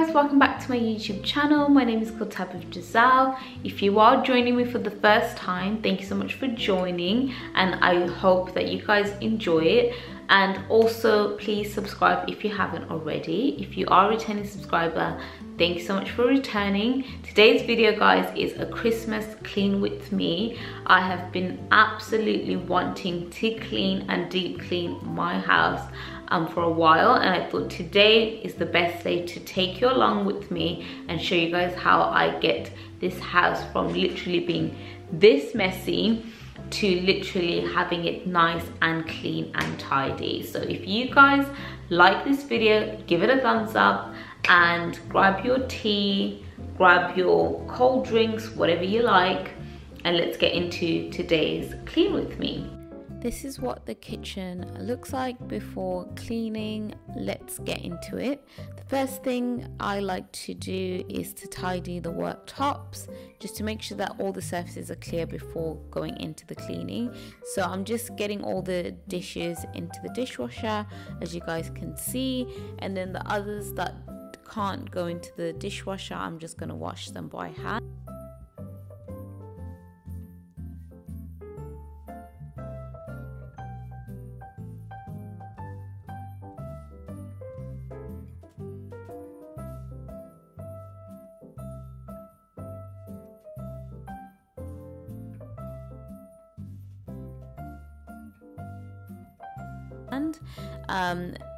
guys, welcome back to my YouTube channel. My name is called Tab with Giselle. If you are joining me for the first time, thank you so much for joining, and I hope that you guys enjoy it. And also please subscribe if you haven't already. If you are a returning subscriber, thank you so much for returning. Today's video, guys, is a Christmas clean with me. I have been absolutely wanting to clean and deep clean my house for a while, and I thought today is the best day to take you along with me and show you guys how I get this house from literally being this messy to literally having it nice and clean and tidy. So if you guys like this video, give it a thumbs up and grab your tea, grab your cold drinks, whatever you like, and let's get into today's clean with me. This is what the kitchen looks like before cleaning. Let's get into it. The first thing I like to do is to tidy the worktops, just to make sure that all the surfaces are clear before going into the cleaning. So I'm just getting all the dishes into the dishwasher, as you guys can see, and then the others that can't go into the dishwasher, I'm just going to wash them by hand.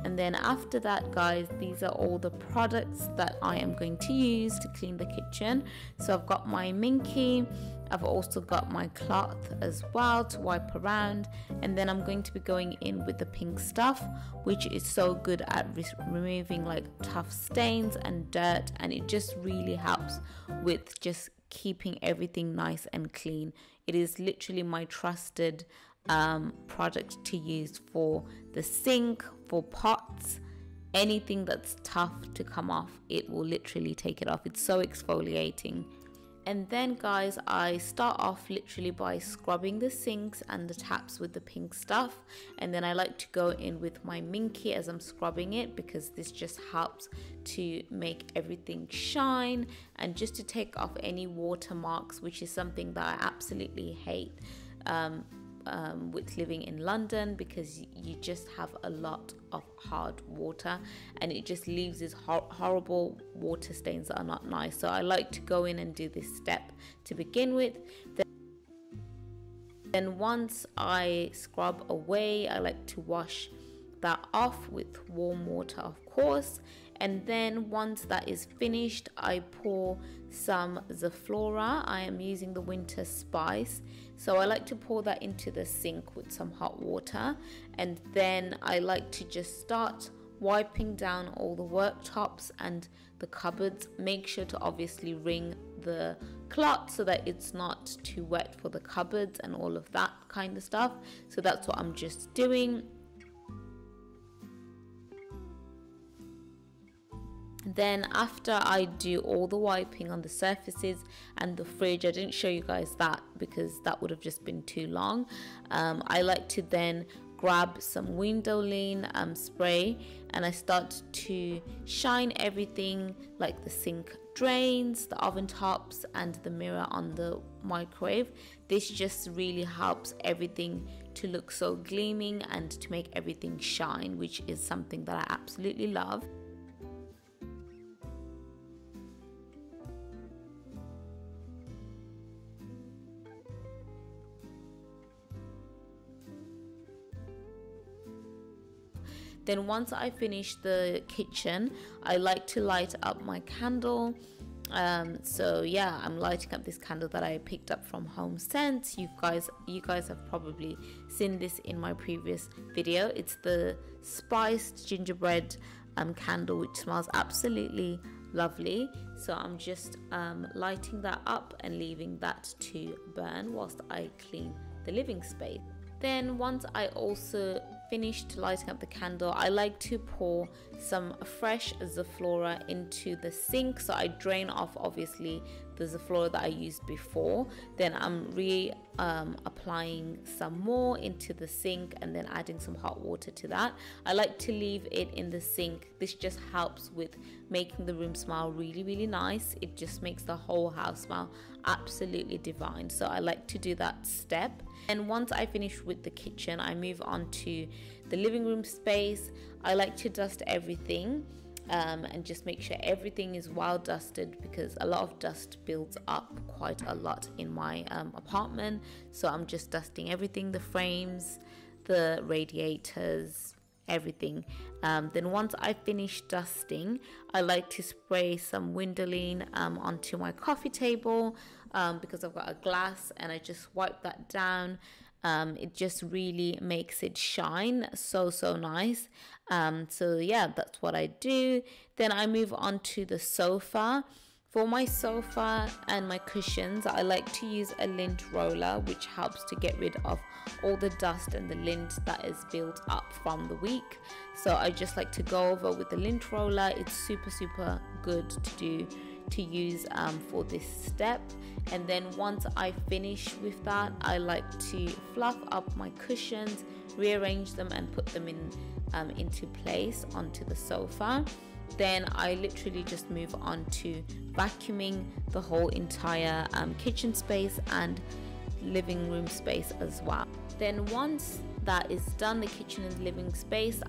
And then after that, guys, these are all the products that I am going to use to clean the kitchen. So I've got my minky, I've also got my cloth as well to wipe around, and then I'm going to be going in with the pink stuff, which is so good at removing like tough stains and dirt, and it just really helps with just keeping everything nice and clean. It is literally my trusted product to use for the sink, for pots, anything that's tough to come off. It will literally take it off. It's so exfoliating. And then, guys, I start off literally by scrubbing the sinks and the taps with the pink stuff, and then I like to go in with my minky as I'm scrubbing it, because this just helps to make everything shine and just to take off any watermarks, which is something that I absolutely hate with living in London, because you just have a lot of hard water and it just leaves these horrible water stains that are not nice. So I like to go in and do this step to begin with. Then once I scrub away, I like to wash that off with warm water, of course. And then once that is finished, I pour some Zaflora. I am using the winter spice. So I like to pour that into the sink with some hot water. And then I like to just start wiping down all the worktops and the cupboards. Make sure to obviously wring the cloth so that it's not too wet for the cupboards and all of that kind of stuff. So that's what I'm just doing. Then after I do all the wiping on the surfaces and the fridge, I didn't show you guys that because that would have just been too long. I like to then grab some window lean spray, and I start to shine everything, like the sink drains, the oven tops, and the mirror on the microwave. This just really helps everything to look so gleaming and to make everything shine, which is something that I absolutely love. Then once I finish the kitchen, I like to light up my candle. So yeah, I'm lighting up this candle that I picked up from Home Sense. You guys have probably seen this in my previous video. It's the spiced gingerbread candle, which smells absolutely lovely. So I'm just lighting that up and leaving that to burn whilst I clean the living space. Then once I also finished lighting up the candle, I like to pour some fresh Zaflora into the sink. So I drain off obviously the Zaflora that I used before, then I'm applying some more into the sink and then adding some hot water to that. I like to leave it in the sink. This just helps with making the room smell really, really nice. It just makes the whole house smell absolutely divine. So I like to do that step. And once I finish with the kitchen, I move on to the living room space. I like to dust everything and just make sure everything is well dusted, because a lot of dust builds up quite a lot in my apartment. So I'm just dusting everything, the frames, the radiators, everything. Then once I finish dusting, I like to spray some Windoline onto my coffee table because I've got a glass, and I just wipe that down. It just really makes it shine so nice. So yeah, that's what I do. Then I move on to the sofa. For my sofa and my cushions, I like to use a lint roller, which helps to get rid of all the dust and the lint that is built up from the week. So I just like to go over with the lint roller. It's super good to use for this step. And then once I finish with that, I like to fluff up my cushions, rearrange them and put them into place onto the sofa. Then I literally just move on to vacuuming the whole entire kitchen space and living room space as well. Then once that is done, the kitchen and living space,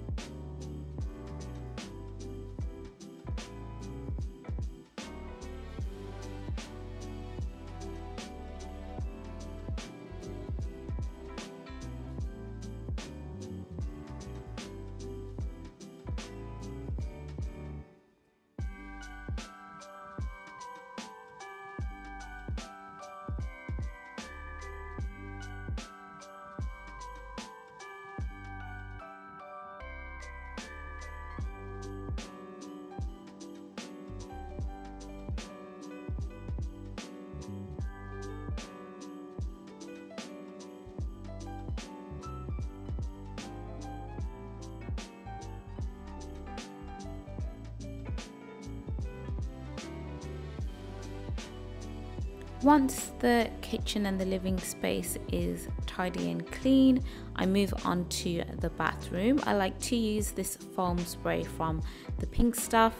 once the kitchen and the living space is tidy and clean, I move on to the bathroom. I like to use this foam spray from the Pink Stuff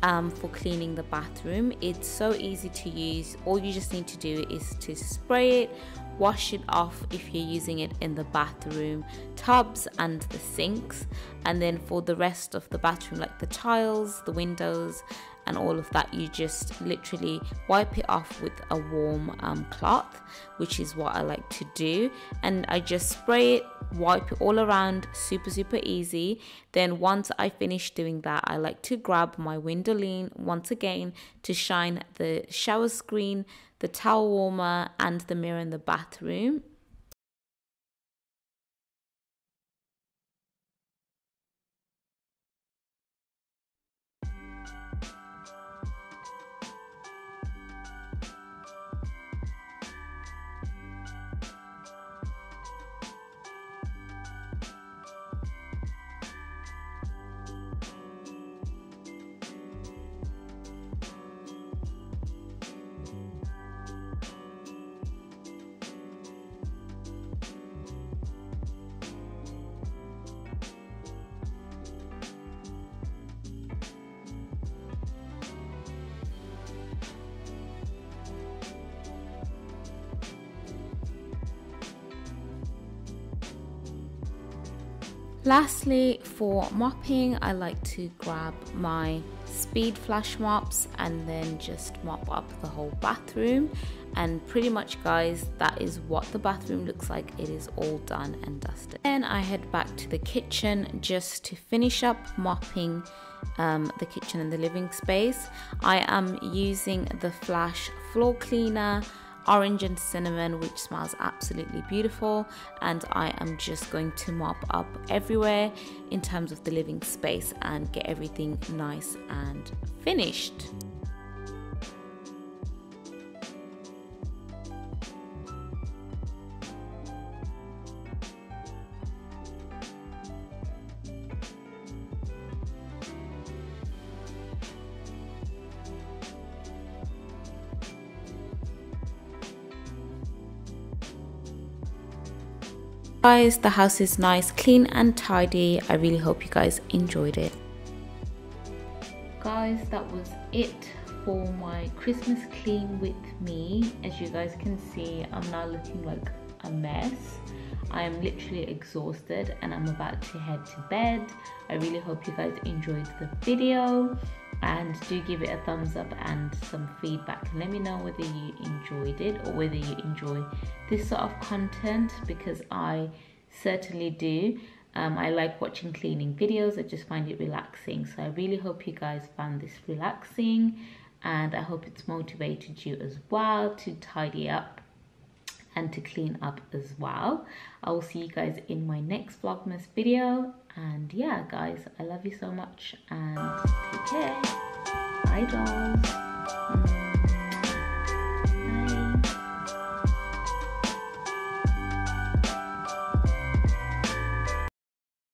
for cleaning the bathroom. It's so easy to use. All you just need to do is to spray it, wash it off if you're using it in the bathroom tubs and the sinks, and then for the rest of the bathroom, like the tiles, the windows and all of that, you just literally wipe it off with a warm cloth, which is what I like to do. And I just spray it, wipe it all around, super easy. Then once I finish doing that, I like to grab my Windoline once again to shine the shower screen, the towel warmer and the mirror in the bathroom. Lastly, for mopping, I like to grab my speed flash mops and then just mop up the whole bathroom. And pretty much, guys, that is what the bathroom looks like. It is all done and dusted. Then I head back to the kitchen just to finish up mopping the kitchen and the living space. I am using the Flash floor cleaner, orange and cinnamon, which smells absolutely beautiful, and I am just going to mop up everywhere in terms of the living space and get everything nice and finished. Guys, the house is nice, clean and tidy. I really hope you guys enjoyed it. Guys, that was it for my Christmas clean with me. As you guys can see, I'm now looking like a mess. I am literally exhausted and I'm about to head to bed. I really hope you guys enjoyed the video, and do give it a thumbs up and some feedback. Let me know whether you enjoyed it or whether you enjoy this sort of content, because I certainly do. I like watching cleaning videos. I just find it relaxing. So I really hope you guys found this relaxing, and I hope it's motivated you as well to tidy up and to clean up as well. I will see you guys in my next Vlogmas video. And yeah, guys, I love you so much and take care. Bye, dolls.